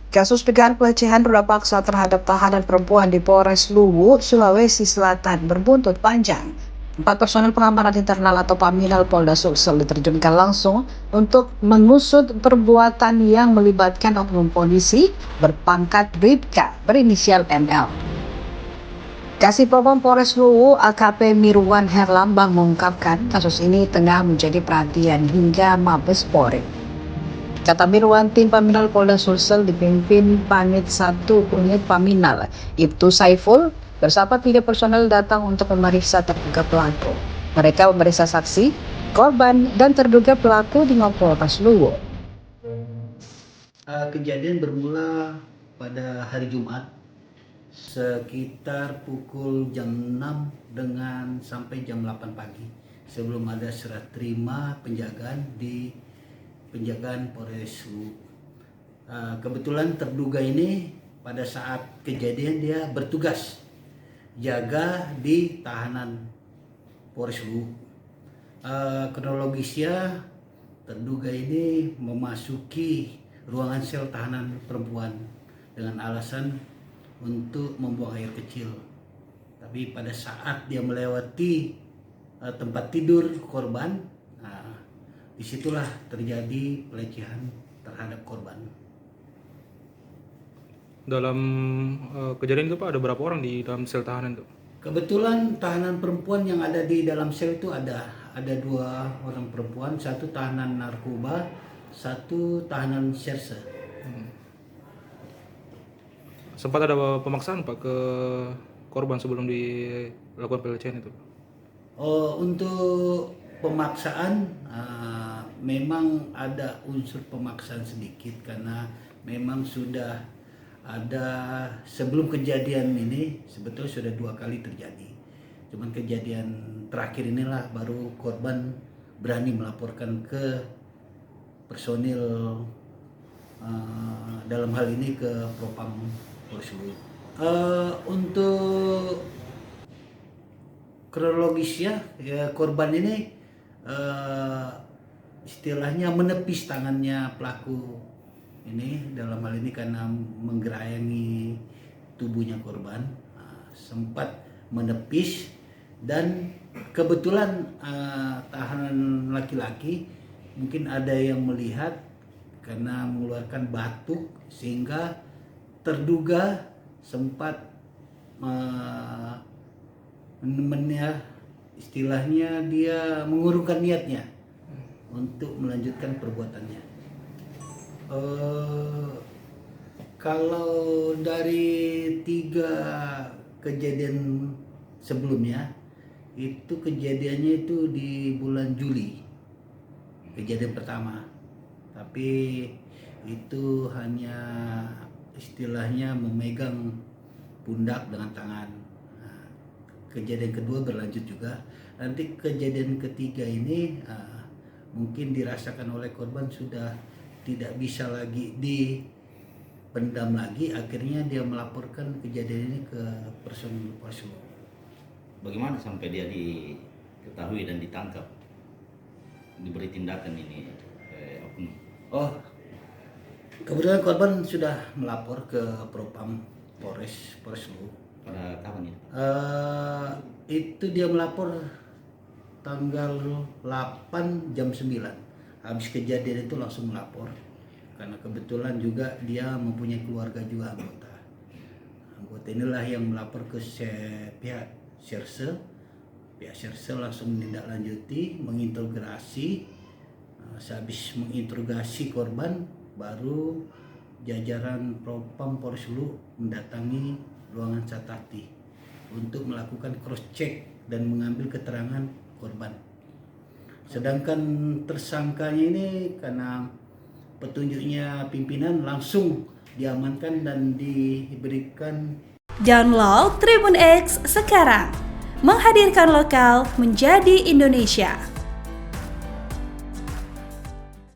Kasus dugaan pelecehan ruda paksa terhadap tahanan perempuan di Polres Luwu, Sulawesi Selatan berbuntut panjang. 4 personel pengamanan internal atau Paminal Polda Sulsel diterjunkan langsung untuk mengusut perbuatan yang melibatkan oknum polisi berpangkat Bribka berinisial ML. Kasih Propam Polres Luwu AKP Mirwan Herlambang mengungkapkan kasus ini tengah menjadi perhatian hingga Mabes Polri. Kata Mirwan, tim Paminal Polda Sulsel dipimpin Panit 1 Unit Paminal, Ibtu Saiful, bersama 3 personel datang untuk memeriksa terduga pelaku. Mereka memeriksa saksi, korban, dan terduga pelaku di Mapolres Luwu. Kejadian bermula pada hari Jumat sekitar pukul jam 6 sampai jam 8 pagi sebelum ada serah terima penjagaan di penjagaan Polres Luwu. Kebetulan terduga ini pada saat kejadian dia bertugas jaga di tahanan Polres Luwu. Kronologisnya terduga ini memasuki ruangan sel tahanan perempuan dengan alasan untuk membuang air kecil. Tapi pada saat dia melewati tempat tidur korban, disitulah terjadi pelecehan terhadap korban. Dalam kejadian itu Pak, ada berapa orang di dalam sel tahanan itu? Kebetulan tahanan perempuan yang ada di dalam sel itu ada 2 orang perempuan, satu tahanan narkoba, satu tahanan serse. Sempat ada pemaksaan Pak ke korban sebelum dilakukan pelecehan itu? Untuk pemaksaan memang ada unsur pemaksaan sedikit karena memang sudah ada sebelum kejadian ini sebetulnya sudah 2 kali terjadi. Cuman kejadian terakhir inilah baru korban berani melaporkan ke personil dalam hal ini ke Propam Polres Luwu. Untuk kronologisnya ya korban ini istilahnya menepis tangannya pelaku ini, dalam hal ini karena menggerayangi tubuhnya korban, sempat menepis, dan kebetulan tahanan laki-laki mungkin ada yang melihat karena mengeluarkan batuk sehingga terduga sempat istilahnya dia mengurungkan niatnya untuk melanjutkan perbuatannya. Kalau dari 3 kejadian sebelumnya, itu kejadiannya itu di bulan Juli, kejadian pertama, tapi itu hanya istilahnya memegang pundak dengan tangan. Kejadian kedua berlanjut juga. Nanti kejadian ketiga ini mungkin dirasakan oleh korban sudah tidak bisa lagi dipendam lagi, akhirnya dia melaporkan kejadian ini ke personil Polres Luwu. Bagaimana sampai dia diketahui dan ditangkap, diberi tindakan ini oknum? Kebetulan korban sudah melapor ke Propam Polres Luwu. Pada kapan ya? Itu dia melapor tanggal 8 jam 9. Habis kejadian itu langsung melapor karena kebetulan juga dia mempunyai keluarga juga anggota inilah yang melapor ke pihak serse. Pihak serse langsung menindaklanjuti, mengintegrasi. Sehabis menginterogasi korban, baru jajaran Propam Polres Luwu mendatangi ruangan Satati untuk melakukan cross check dan mengambil keterangan korban. Sedangkan tersangkanya ini karena petunjuknya pimpinan langsung diamankan dan diberikan. Download Tribun X sekarang, menghadirkan lokal menjadi Indonesia.